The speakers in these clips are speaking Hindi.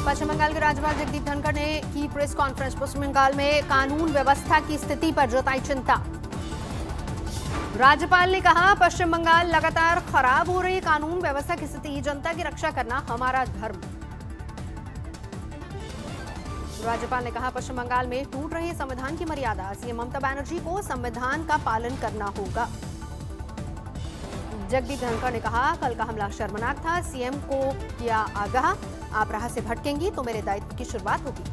पश्चिम बंगाल के राज्यपाल जगदीप धनखड़ ने की प्रेस कॉन्फ्रेंस। पश्चिम बंगाल में कानून व्यवस्था की स्थिति पर जताई चिंता। राज्यपाल ने कहा, पश्चिम बंगाल लगातार खराब हो रही कानून व्यवस्था की स्थिति, जनता की रक्षा करना हमारा धर्म। राज्यपाल ने कहा, पश्चिम बंगाल में टूट रही संविधान की मर्यादा, सीएम ममता बनर्जी को संविधान का पालन करना होगा। जगदीप धनखड़ ने कहा, कल का हमला शर्मनाक था, सीएम को किया आगाह, आप राह से भटकेंगी तो मेरे दायित्व की शुरुआत होगी।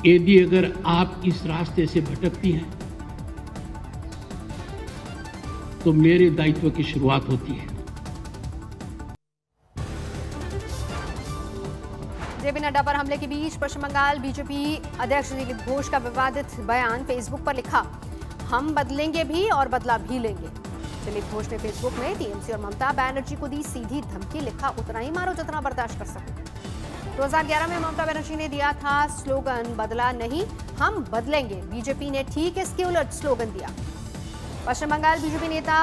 यदि अगर आप इस रास्ते से भटकती हैं तो मेरे दायित्व की शुरुआत होती है। जेपी नड्डा पर हमले के बीच पश्चिम बंगाल बीजेपी अध्यक्ष दिलीप घोष का विवादित बयान। फेसबुक पर लिखा, हम बदलेंगे भी और बदला भी लेंगे। दिलीप घोष ने फेसबुक में टीएमसी और ममता बनर्जी को दी सीधी धमकी, लिखा, उतना ही मारो जितना बर्दाश्त कर सको। 2011 में ममता बनर्जी ने दिया था स्लोगन, बदला नहीं हम बदलेंगे। बीजेपी ने ठीक इसके उलट स्लोगन दिया। पश्चिम बंगाल बीजेपी नेता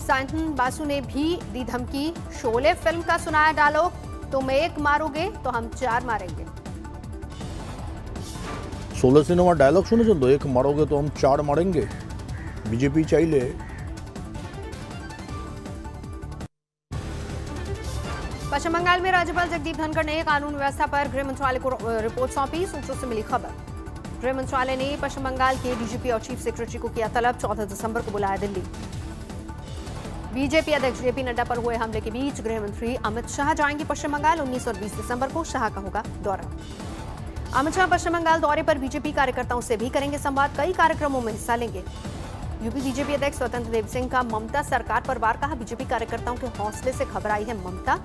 साइंथन बासु ने भी दी धमकी। शोले फिल्म का सुनाया डायलॉग, तुम एक मारोगे तो हम चार मारेंगे। शोले सिनेमा डायलॉग শুনেছেন তো, एक मारोगे तो हम चार मारेंगे। बीजेपी चाहिए। पश्चिम बंगाल में राज्यपाल जगदीप धनखड़ ने कानून व्यवस्था पर गृह मंत्रालय को रिपोर्ट सौंपी। सूत्रों से मिली खबर, गृह मंत्रालय ने पश्चिम बंगाल के डीजीपी और चीफ सेक्रेटरी को किया तलब। 14 दिसंबर को बुलाया दिल्ली। बीजेपी अध्यक्ष जेपी नड्डा पर हुए हमले के बीच गृह मंत्री अमित शाह जाएंगे पश्चिम बंगाल। 19 और 20 दिसंबर को शाह का होगा दौरा। अमित शाह पश्चिम बंगाल दौरे पर बीजेपी कार्यकर्ताओं से भी करेंगे संवाद, कई कार्यक्रमों में हिस्सा लेंगे। यूपी बीजेपी अध्यक्ष स्वतंत्र देव सिंह का ममता सरकार पर वार, कहा, बीजेपी कार्यकर्ताओं के हौसले से घबराई है ममता,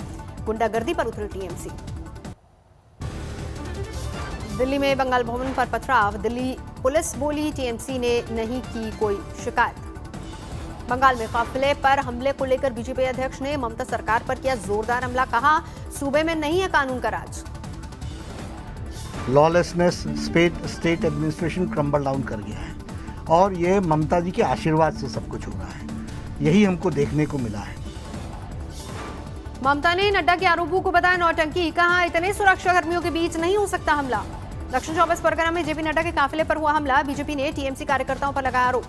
गुंडागर्दी पर उतरी टीएमसी। दिल्ली में बंगाल भवन पर पथराव, दिल्ली पुलिस बोली टीएमसी ने नहीं की कोई शिकायत। बंगाल में काफिले पर हमले को लेकर बीजेपी अध्यक्ष ने ममता सरकार पर किया जोरदार हमला, कहा, सूबे में नहीं है कानून का राज। Lawlessness, state administration crumble down कर गया है और ये ममता जी के आशीर्वाद से सब कुछ हो रहा है, यही हमको देखने को मिला है। ममता ने नड्डा के आरोपों को बताया नौटंकी, कहा, इतने सुरक्षा कर्मियों के बीच नहीं हो सकता हमला। दक्षिण 24 परगना में जेपी नड्डा के काफिले पर हुआ हमला, बीजेपी ने टीएमसी कार्यकर्ताओं पर लगाया आरोप।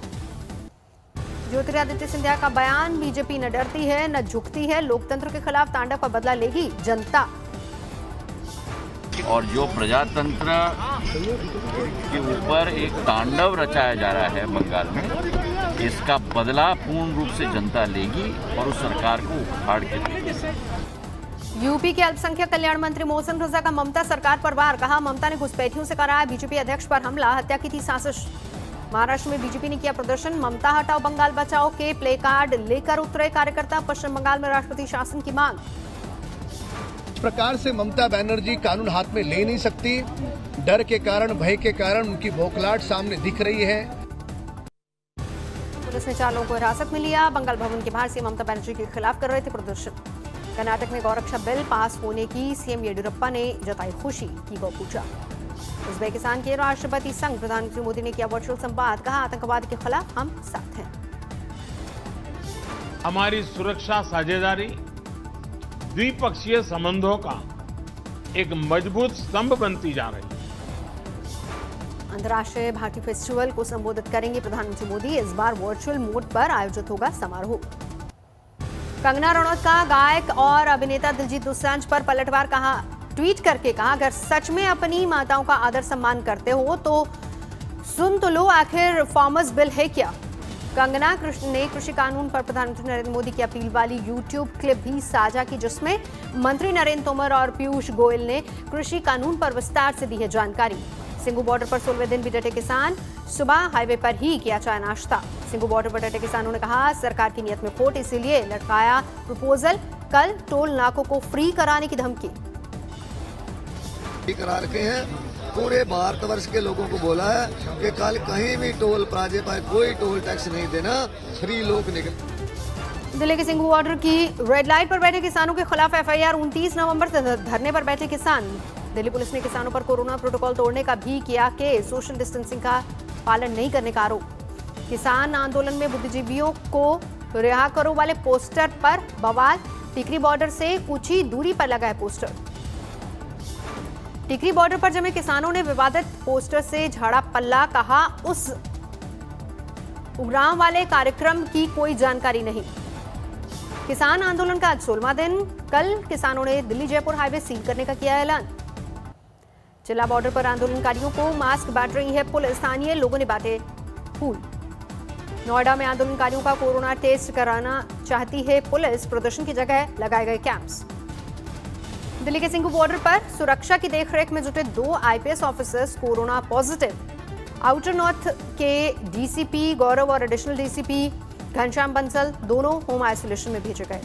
ज्योतिरादित्य सिंधिया का बयान, बीजेपी न डरती है न झुकती है, लोकतंत्र के खिलाफ तांडव का बदला लेगी जनता। और जो प्रजातंत्र के ऊपर एक तांडव रचाया जा रहा है बंगाल में, इसका बदला पूर्ण रूप से जनता लेगी और उस सरकार को उखाड़ के देगी। यूपी के अल्पसंख्यक कल्याण मंत्री मोहसिन रजा का ममता सरकार पर वार, कहा, ममता ने घुसपैठियों से कराया बीजेपी अध्यक्ष पर हमला, हत्या की थी साजिश। महाराष्ट्र में बीजेपी ने किया प्रदर्शन, ममता हटाओ बंगाल बचाओ के प्ले कार्ड लेकर उतरे कार्यकर्ता। पश्चिम बंगाल में राष्ट्रपति शासन की मांग। इस प्रकार से ममता बनर्जी कानून हाथ में ले नहीं सकती, डर के कारण, भय के कारण उनकी बौखलाहट सामने दिख रही है। पुलिस ने 4 लोगों को हिरासत में लिया। बंगाल भवन के बाहर सीएम ममता बनर्जी के खिलाफ कर रहे थे प्रदर्शन। कर्नाटक में गौरक्षा बिल पास होने की सीएम येडियुरप्पा ने जताई खुशी, की गौ पूजा। उज्बेकिस्तान के राष्ट्रपति संग प्रधानमंत्री मोदी ने किया वर्चुअल संवाद, कहा, आतंकवाद के खिलाफ हम साथ हैं। हमारी सुरक्षा साझेदारी द्विपक्षीय संबंधों का एक मजबूत स्तंभ बनती जा रही है। अंतर्राष्ट्रीय भारतीय फेस्टिवल को संबोधित करेंगे प्रधानमंत्री मोदी। इस बार वर्चुअल मोड पर आयोजित होगा समारोह। कंगना रनौत का गायक और अभिनेता दिलजीत दोसांझ पर पलटवार, कहा, ट्वीट करके कहा, अगर सच में अपनी माताओं का आदर सम्मान करते हो तो सुन तो लो, आखिर फार्मर्स बिल है क्या। कंगना ने कृषि कानून पर प्रधानमंत्री नरेंद्र मोदी की अपील वाली यूट्यूब क्लिप भी साझा की, जिसमें मंत्री नरेंद्र तोमर और पीयूष गोयल ने कृषि कानून पर विस्तार से दी है जानकारी। सिंगू बॉर्डर पर 16वें दिन भी डटे किसान, सुबह हाईवे पर ही किया चाय नाश्ता। सिंगू बॉर्डर पर डटे किसानों ने कहा, सरकार की नीयत में खोट, इसीलिए लटकाया प्रपोजल, कल टोल नाकों को फ्री कराने की धमकी। करा रखे हैं, पूरे भारतवर्ष के लोगों को बोला है कि कल कहीं भी टोल प्लाजे पर कोई टोल टैक्स नहीं देना, फ्री लोग निकल। दिल्ली के सिंघू बॉर्डर की रेड लाइट पर बैठे किसानों के खिलाफ एफआईआर। 29 नवंबर से धरने पर बैठे किसान। दिल्ली पुलिस ने किसानों पर कोरोना प्रोटोकॉल तोड़ने का भी किया केस, सोशल डिस्टेंसिंग का पालन नहीं करने का आरोप। किसान आंदोलन में बुद्धिजीवियों को रिहा करो वाले पोस्टर पर बवाल, टिकरी बॉर्डर से कुछ ही दूरी पर लगा है पोस्टर। टिकरी बॉर्डर पर जमे किसानों ने विवादित पोस्टर से झाड़ा पल्ला, कहा उस उग्राम वाले कार्यक्रम की कोई जानकारी नहीं। किसान आंदोलन का आज 16वां दिन। कल किसानों ने दिल्ली जयपुर हाईवे सील करने का किया ऐलान। जिला बॉर्डर पर आंदोलनकारियों को मास्क बांट रही है पुलिस, स्थानीय लोगों ने बांटे फूल। नोएडा में आंदोलनकारियों का कोरोना टेस्ट कराना चाहती है पुलिस, प्रदर्शन की जगह लगाए गए कैंप्स। दिल्ली के सिंघू बॉर्डर पर सुरक्षा की देखरेख में जुटे 2 IPS officers corona positive. Outer north के डीसीपी गौरव और एडिशनल डीसीपी घनश्याम बंसल दोनों होम आइसोलेशन में भेजे गए।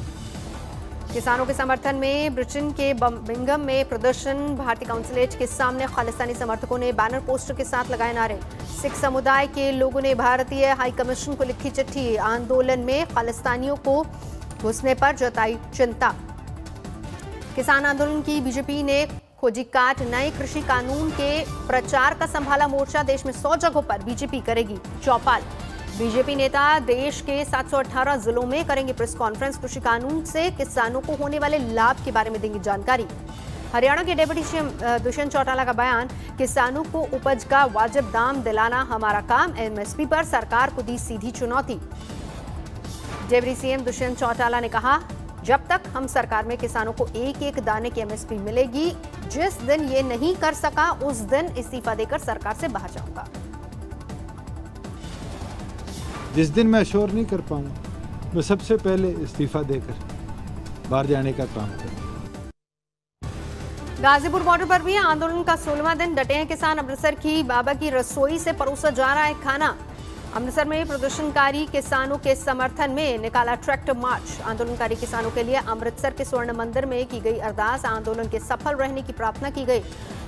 किसानों के समर्थन में ब्रिटेन के बर्मिंघम में प्रदर्शन। भारतीय काउंसिलेट के सामने खालिस्तानी समर्थकों ने बैनर पोस्टर के साथ लगाए नारे। सिख समुदाय के लोगों ने भारतीय हाई कमीशन को लिखी चिट्ठी। आंदोलन में खालिस्तानियों को घुसने पर जताई चिंता। किसान आंदोलन की बीजेपी ने खोजी काट। नए कृषि कानून के प्रचार का संभाला मोर्चा। देश में 100 जगहों पर बीजेपी करेगी चौपाल। बीजेपी नेता देश के 718 जिलों में करेंगे प्रेस कॉन्फ्रेंस। कृषि कानून से किसानों को होने वाले लाभ के बारे में देंगे जानकारी। हरियाणा के डिप्टी सीएम दुष्यंत चौटाला का बयान, किसानों को उपज का वाजिब दाम दिलाना हमारा काम। एमएसपी पर सरकार को दी सीधी चुनौती। डिप्टी सीएम दुष्यंत चौटाला ने कहा, जब तक हम सरकार में किसानों को एक एक दाने की एमएसपी मिलेगी, जिस दिन ये नहीं कर सका उस दिन इस्तीफा देकर सरकार से बाहर जाऊंगा। जिस दिन मैं श्योर नहीं कर पाऊंगा, मैं सबसे पहले इस्तीफा देकर बाहर जाने का काम करूंगा। गाजीपुर बॉर्डर पर भी आंदोलन का 16वां दिन। डटे हैं किसान। अमृतसर की बाबा की रसोई से परोसा जा रहा है खाना। अमृतसर में प्रदर्शनकारी किसानों के समर्थन में निकाला ट्रैक्टर मार्च। आंदोलनकारी किसानों के लिए अमृतसर के स्वर्ण मंदिर में की गई अरदास। आंदोलन के सफल रहने की प्रार्थना की गई।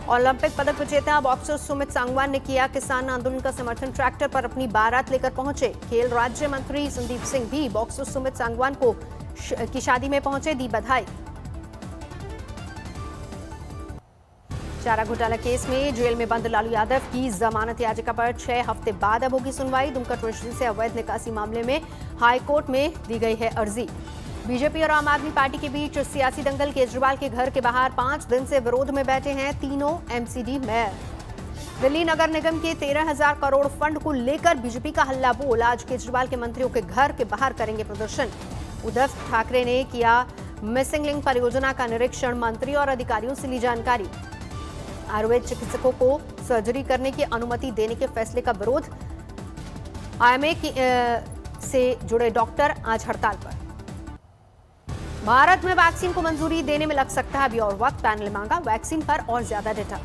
ओलंपिक पदक विजेता बॉक्सर सुमित सांगवान ने किया किसान आंदोलन का समर्थन। ट्रैक्टर पर अपनी बारात लेकर पहुंचे। खेल राज्य मंत्री संदीप सिंह भी बॉक्सर सुमित सांगवान की शादी में पहुंचे, दी बधाई। चारा घोटाला केस में जेल में बंद लालू यादव की जमानत याचिका पर 6 हफ्ते बाद अब होगी सुनवाई। दुमका ट्रेजरी से अवैध निकासी मामले में हाई कोर्ट में दी गई है अर्जी। बीजेपी और आम आदमी पार्टी के बीच सियासी दंगल। केजरीवाल के घर के बाहर 5 दिन से विरोध में बैठे हैं तीनों एमसीडी मेयर। दिल्ली नगर निगम के 13,000 करोड़ फंड को लेकर बीजेपी का हल्ला बोल। आज केजरीवाल के मंत्रियों के घर के बाहर करेंगे प्रदर्शन। उद्धव ठाकरे ने किया मिसिंग लिंक परियोजना का निरीक्षण। मंत्री और अधिकारियों से ली जानकारी। आयुर्वेद चिकित्सकों को सर्जरी करने की अनुमति देने के फैसले का विरोध। आईएमए से जुड़े डॉक्टर आज हड़ताल पर। भारत में वैक्सीन को मंजूरी देने में लग सकता है अभी और वक्त। पैनल मांगा वैक्सीन पर और ज्यादा डेटा।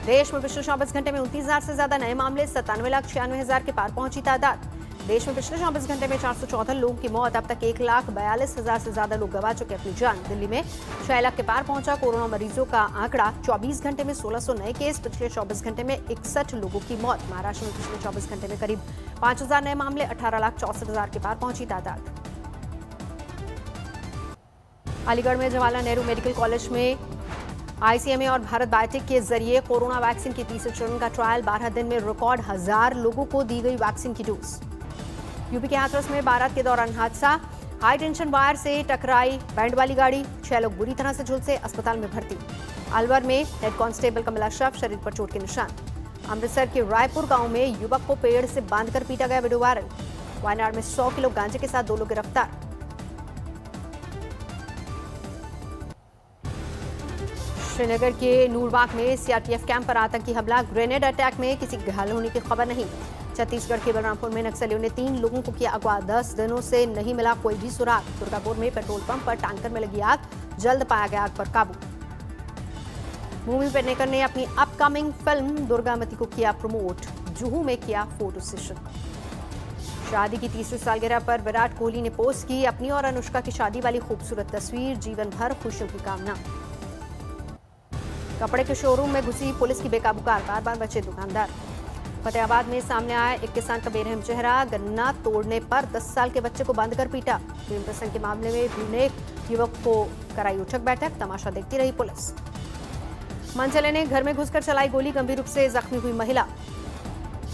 देश में पिछले 24 घंटे में 29,000 से ज्यादा नए मामले। 97,96,000 के पार पहुंची तादाद। देश में पिछले 24 घंटे में 414 लोगों की मौत। अब तक 1,42,000 से ज्यादा लोग गंवा चुके अपनी जान। दिल्ली में 6 लाख के पार पहुंचा कोरोना मरीजों का आंकड़ा। 24 घंटे में 1600 नए केस। पिछले 24 घंटे में 61 लोगों की मौत। महाराष्ट्र में पिछले 24 घंटे में करीब 5,000 नए मामले। 18,64,000 के पार पहुंची तादाद। अलीगढ़ में जवाहरलाल नेहरू मेडिकल कॉलेज में आईसीएमए और भारत बायोटेक के जरिए कोरोना वैक्सीन के तीसरे चरण का ट्रायल। 12 दिन में रिकॉर्ड 1000 लोगों को दी गई वैक्सीन की डोज। यूपी के हाथरस में बारात के दौरान हादसा। हाई टेंशन वायर से टकराई बैंड वाली गाड़ी। 6 लोग बुरी तरह से झुलसे, अस्पताल में भर्ती। अलवर में हेड कांस्टेबल का मिला शव, शरीर पर चोट के निशान। अमृतसर के रायपुर गांव में युवक को पेड़ से बांधकर पीटा गया, वीडियो वायरल। वायनाड में 100 किलो गांजे के साथ 2 लोग गिरफ्तार। श्रीनगर के नूरबाग में सीआरपीएफ कैंप पर आतंकी हमला। ग्रेनेड अटैक में किसी घायल होने की खबर नहीं। छत्तीसगढ़ के बलरामपुर में नक्सलियों ने 3 लोगों को किया अगवा। 10 दिनों से नहीं मिला कोई भी सुराग। दुर्गापुर में पेट्रोल पंप पर टैंकर में लगी आग, जल्द पाया गया आग पर काबू। भूमि पेडनेकर ने अपनी अपकमिंग फिल्म दुर्गामती को किया प्रमोट। जुहू में किया फोटो सेशन। शादी की तीसरी सालगिरह पर विराट कोहली ने पोस्ट की अपनी और अनुष्का की शादी वाली खूबसूरत तस्वीर। जीवन भर खुशियों की कामना। कपड़े के शोरूम में घुसी पुलिस की बेकाबू कार, बार बार बचे दुकानदार। फतेहाबाद में सामने आया एक किसान का बेरहम चेहरा। गन्ना तोड़ने पर 10 साल के बच्चे को बांधकर पीटा। प्रेम प्रसंग के मामले में भी युवक को कराई उठक बैठक। तमाशा देखती रही पुलिस। मनचले ने घर में घुसकर चलाई गोली, गंभीर रूप से जख्मी हुई महिला।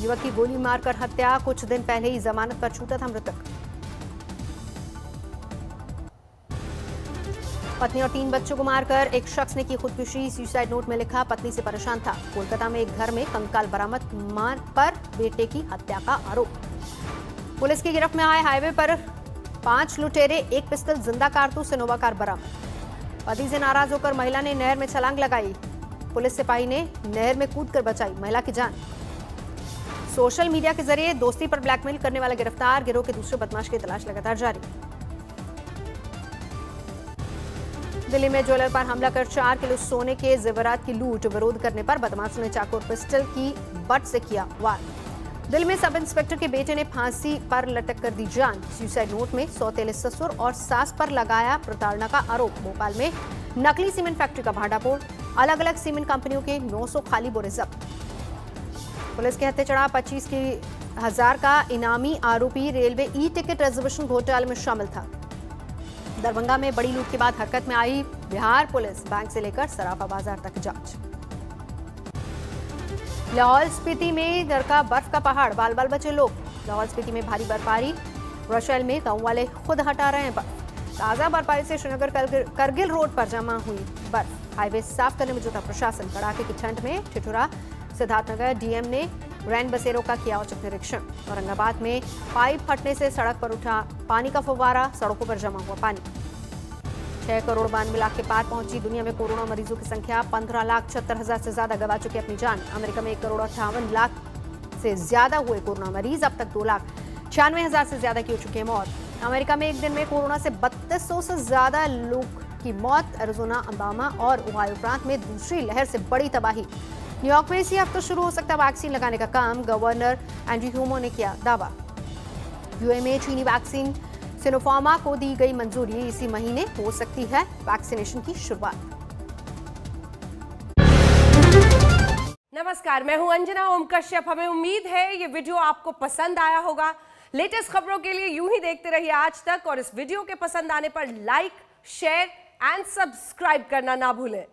युवक की गोली मारकर हत्या। कुछ दिन पहले ही जमानत पर छूटा था मृतक। पत्नी और 3 बच्चों को मारकर एक शख्स ने की खुदकुशी। सुसाइड नोट में लिखा, पत्नी से परेशान था। कोलकाता में एक घर में कंकाल बरामद, मां पर बेटे की हत्या का आरोप। पुलिस की गिरफ्त में आए हाईवे पर 5 लुटेरे, 1 पिस्टल, जिंदा कारतूस, इनोवा कार बरामद। पति से नाराज होकर महिला ने नहर में छलांग लगाई। पुलिस सिपाही ने नहर में कूदकर बचाई महिला की जान। सोशल मीडिया के जरिए दोस्ती पर ब्लैकमेल करने वाला गिरफ्तार, गिरोह के दूसरे बदमाश की तलाश लगातार जारी। दिल्ली में ज्वेलर पर हमला कर 4 किलो सोने के जेवरात की लूट, विरोध करने पर बदमाशों ने चाकू और पिस्टल की बट से किया वार। दिल्ली में सब इंस्पेक्टर के बेटे ने फांसी पर लटक कर दी जान। सुसाइड नोट में सौतेले ससुर और सास पर लगाया प्रताड़ना का आरोप। भोपाल में नकली सीमेंट फैक्ट्री का भांडाफोड़, अलग अलग सीमेंट कंपनियों के 900 खाली बोरे जब्त। पुलिस के हत्थे चढ़ा 25,000 का इनामी आरोपी रेलवे ई टिकट रिजर्वेशन घोटाले में शामिल था। दरभंगा में बड़ी लूट के बाद हरकत में आई बिहार पुलिस, बैंक से लेकर सराफा बाजार तक जांच। लाहौल स्पीति में गरका बर्फ का पहाड़, बाल बाल बचे लोग। लाहौल स्पीति में भारी बर्फबारी, रशेल में गांव वाले खुद हटा रहे हैं बर्फ। ताजा बर्फबारी से श्रीनगर करगिल रोड पर जमा हुई बर्फ। हाईवे साफ करने में जुटा प्रशासन। कड़ाके की ठंड में ठिठुरा सिद्धार्थनगर डीएम ने रैन बसेरों का किया औचक निरीक्षण। औरंगाबाद में पाइप फटने से सड़क पर उठा पानी का फव्वारा, सड़कों पर जमा हुआ पानी। 6 करोड़ 92 लाख के पार पहुंची दुनिया में कोरोना मरीजों की संख्या। 15,76,000 से ज्यादा गंवा चुके अपनी जान। अमेरिका में 1 करोड़ 58 लाख से ज्यादा हुए कोरोना मरीज। अब तक 2,96,000 से ज्यादा की हो चुकी है मौत। अमेरिका में एक दिन में कोरोना से 3200 से ज्यादा लोग की मौत। एरिजोना, अलाबामा और ओहायो प्रांत में दूसरी लहर से बड़ी तबाही। न्यूयॉर्क में इसी हफ्ते शुरू हो सकता है वैक्सीन लगाने का काम। गवर्नर एंड्रू क्यूमो ने किया दावा। यूएई में चीनी वैक्सीन सिनोफार्मा को दी गई मंजूरी। इसी महीने हो सकती है वैक्सीनेशन की शुरुआत। नमस्कार, मैं हूं अंजना ओम कश्यप। हमें उम्मीद है ये वीडियो आपको पसंद आया होगा। लेटेस्ट खबरों के लिए यूं ही देखते रहिए आज तक, और इस वीडियो के पसंद आने पर लाइक, शेयर एंड सब्सक्राइब करना ना भूलें।